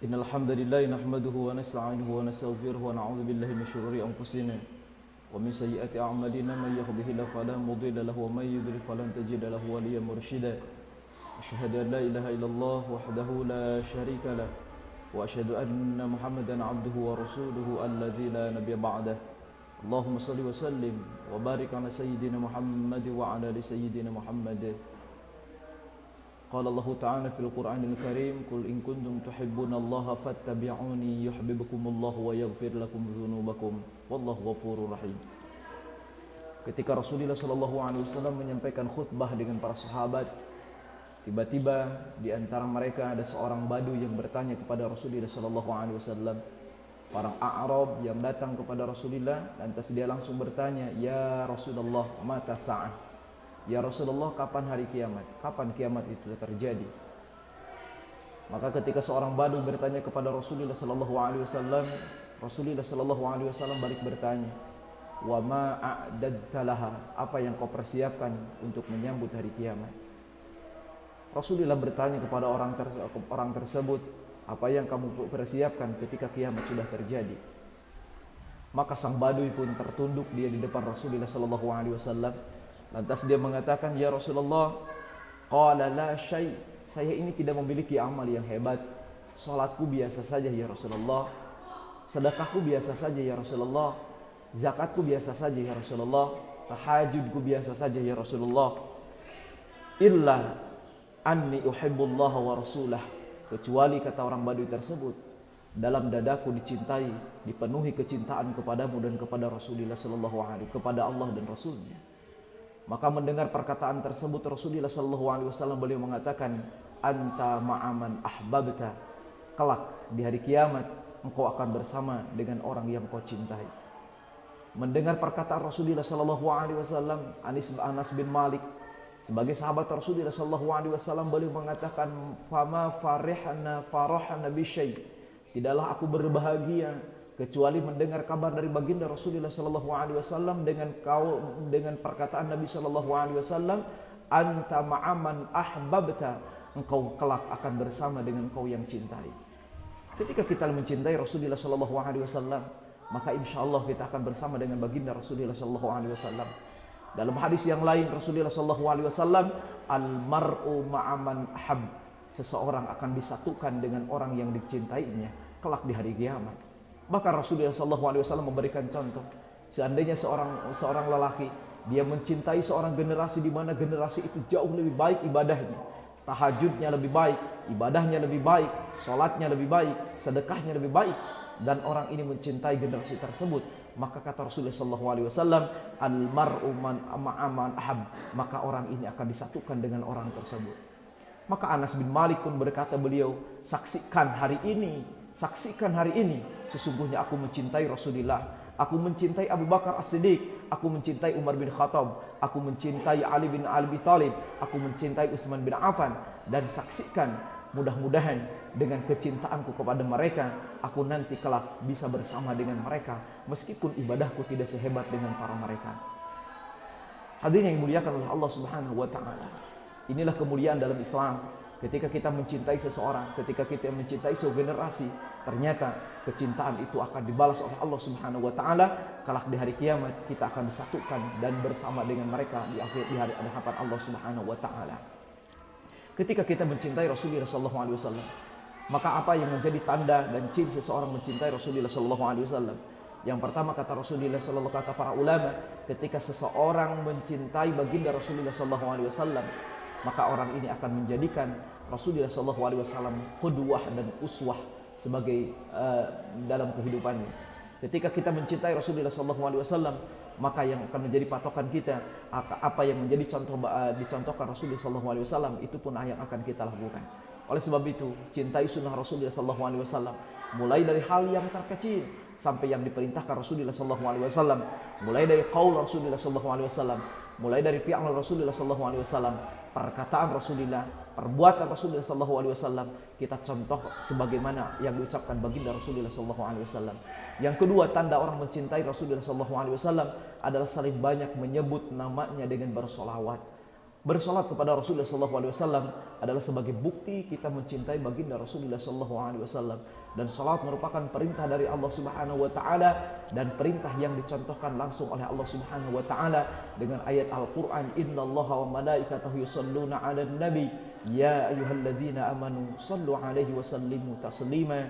إن الحمد لله نحمده ونستعينه ونستغفره ونعوذ بالله من شرور أنفسنا ومن سيئات أعمالنا من يهده الله فلا مضل له ومن يضلل فلن تجد له وليا مرشدا أشهد أن لا إله إلا الله وحده لا شريك له وأشهد أن محمدا عبده ورسوله الذي لا نبي بعده اللهم صل وسلم وبارك على سيدنا محمد وعلى آل سيدنا محمد قال الله تعالى في القرآن الكريم قل إن كنتم تحبون الله فاتبعوني يحببكم الله ويغفر لكم ذنوبكم والله غفور رحيم. Ketika Rasulullah SAW menyampaikan khutbah dengan para sahabat, tiba-tiba di antara mereka ada seorang badu yang bertanya kepada Rasulullah SAW. Orang A'rab yang datang kepada Rasulullah, lantas dia langsung bertanya, "Ya Rasulullah, mata sa'ah?" Ya Rasulullah, kapan hari kiamat? Kapan kiamat itu terjadi? Maka ketika seorang badu bertanya kepada Rasulullah SAW, Rasulullah SAW balik bertanya, "Wa ma a'dadta laha?" Apa yang kau persiapkan untuk menyambut hari kiamat? Rasulullah bertanya kepada orang tersebut, "Apa yang kamu persiapkan ketika kiamat sudah terjadi?" Maka sang badui pun tertunduk dia di depan Rasulullah SAW. Lantas dia mengatakan, "Ya Rasulullah, qala la syai'." Saya ini tidak memiliki amal yang hebat. Salatku biasa saja ya Rasulullah. Sedekahku biasa saja ya Rasulullah. Zakatku biasa saja ya Rasulullah. Tahajudku biasa saja ya Rasulullah. Illa anni uhibbullah wa rasulah. Kecuali kata orang Badui tersebut, dalam dadaku dicintai, dipenuhi kecintaan kepadamu dan kepada Rasulullah sallallahu alaihi wasallam, kepada Allah dan Rasulnya. Maka mendengar perkataan tersebut Rasulullah SAW beliau mengatakan, "Anta ma'aman ahbabta." Kelak di hari kiamat engkau akan bersama dengan orang yang kau cintai. Mendengar perkataan Rasulullah SAW, Anas bin Malik sebagai sahabat Rasulullah SAW beliau mengatakan, "Fama farahna bisyai." Tidaklah aku berbahagia kecuali mendengar kabar dari baginda Rasulullah SAW dengan perkataan Nabi SAW, "Anta ma'aman ahbabta." Engkau kelak akan bersama dengan engkau yang cintai. Ketika kita mencintai Rasulullah SAW, maka insya Allah kita akan bersama dengan baginda Rasulullah SAW. Dalam hadis yang lain Rasulullah SAW, "Al-mar'u ma'aman ahab." Seseorang akan disatukan dengan orang yang dicintainya kelak di hari kiamat. Maka Rasulullah SAW memberikan contoh, seandainya seorang lelaki dia mencintai seorang generasi di mana generasi itu jauh lebih baik ibadahnya, tahajudnya lebih baik, ibadahnya lebih baik, sholatnya lebih baik, sedekahnya lebih baik, dan orang ini mencintai generasi tersebut, maka kata Rasulullah SAW, "Al-mar'u ma'aman ahab." Maka orang ini akan disatukan dengan orang tersebut. Maka Anas bin Malik pun berkata, beliau, saksikan hari ini, sesungguhnya aku mencintai Rasulullah, aku mencintai Abu Bakar As-Siddiq, aku mencintai Umar bin Khattab, aku mencintai Ali bin Abi Thalib, aku mencintai Utsman bin Affan, dan saksikan mudah-mudahan dengan kecintaanku kepada mereka, aku nanti kelak bisa bersama dengan mereka, meskipun ibadahku tidak sehebat dengan para mereka." Hadirin yang dimuliakan oleh Allah Subhanahu wa taala. Inilah kemuliaan dalam Islam. Ketika kita mencintai seseorang, ketika kita mencintai sebuah generasi, ternyata kecintaan itu akan dibalas oleh Allah Subhanahu wa taala. Kelak di hari kiamat kita akan disatukan dan bersama dengan mereka di hari hadapan Allah Subhanahu wa taala. Ketika kita mencintai Rasulullah sallallahu alaihi wasallam, maka apa yang menjadi tanda dan ciri seseorang mencintai Rasulullah sallallahu alaihi wasallam? Yang pertama kata Rasulullah sallallahu, kata para ulama, ketika seseorang mencintai baginda Rasulullah sallallahu alaihi wasallam, maka orang ini akan menjadikan Rasulullah SAW qudwah dan uswah sebagai dalam kehidupannya. Ketika kita mencintai Rasulullah SAW, maka yang akan menjadi patokan kita, apa yang menjadi dicontohkan Rasulullah SAW, itu pun yang akan kita lakukan. Oleh sebab itu, cintai sunnah Rasulullah SAW, mulai dari hal yang terkecil sampai yang diperintahkan Rasulullah SAW, mulai dari qaul Rasulullah SAW, mulai dari fi'al Rasulullah SAW, perkataan Rasulullah, perbuatan Rasulullah SAW, kita contoh sebagaimana yang diucapkan baginda Rasulullah SAW. Yang kedua, tanda orang mencintai Rasulullah SAW adalah saling banyak menyebut namanya dengan bersolawat. Bersalat kepada Rasulullah SAW adalah sebagai bukti kita mencintai baginda Rasulullah SAW, dan salat merupakan perintah dari Allah Subhanahu Wa Taala dan perintah yang dicontohkan langsung oleh Allah Subhanahu Wa Taala dengan ayat Al-Quran, Innallaha wa malaikatahu yusalluna 'alan nabi ya ayyuhalladzina amanu sallu 'alaihi wa sallimu taslima.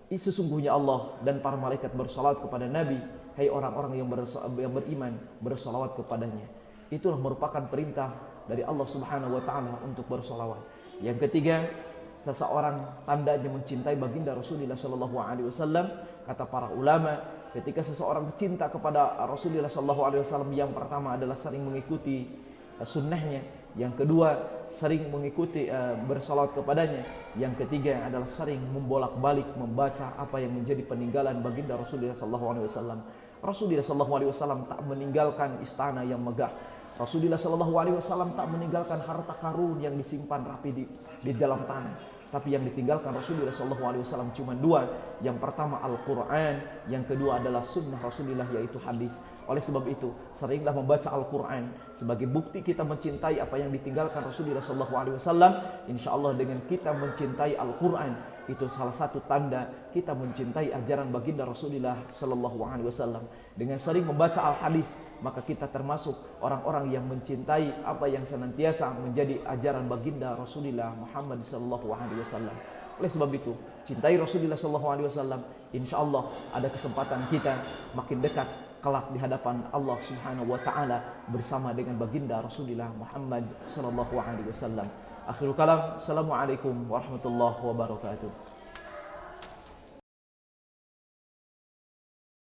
Sesungguhnya Allah dan para malaikat bersalat kepada Nabi, hai orang-orang yang beriman bersalawat kepadanya. Itulah merupakan perintah dari Allah Subhanahu Wa Taala untuk bersolawat. Yang ketiga, seseorang tandanya mencintai baginda Rasulullah Sallallahu Alaihi Wasallam. Kata para ulama, ketika seseorang cinta kepada Rasulullah Sallallahu Alaihi Wasallam, yang pertama adalah sering mengikuti sunnahnya, yang kedua sering mengikuti bersalawat kepadanya, yang ketiga adalah sering membolak-balik membaca apa yang menjadi peninggalan baginda Rasulullah Sallallahu Alaihi Wasallam. Rasulullah Sallallahu Alaihi Wasallam tak meninggalkan istana yang megah. Rasulullah Sallallahu Alaihi Wasallam tak meninggalkan harta karun yang disimpan rapi di dalam tanah. Tapi yang ditinggalkan Rasulullah Sallallahu Alaihi Wasallam cuma dua. Yang pertama Al-Quran, yang kedua adalah sunnah Rasulullah, yaitu hadis. Oleh sebab itu, seringlah membaca Al-Quran sebagai bukti kita mencintai apa yang ditinggalkan Rasulullah Sallallahu Alaihi Wasallam. Insya Allah dengan kita mencintai Al-Quran, itu salah satu tanda kita mencintai ajaran baginda Rasulullah Sallallahu Alaihi Wasallam. Dengan sering membaca al-hadis, maka kita termasuk orang-orang yang mencintai apa yang senantiasa menjadi ajaran baginda Rasulullah Muhammad Sallallahu Alaihi Wasallam. Oleh sebab itu, cintai Rasulullah Sallallahu Alaihi Wasallam. Insya Allah ada kesempatan kita makin dekat kelak di hadapan Allah Subhanahu Wa Taala bersama dengan baginda Rasulullah Muhammad Sallallahu Alaihi Wasallam. Akhirul kalam, assalamualaikum warahmatullahi wabarakatuh.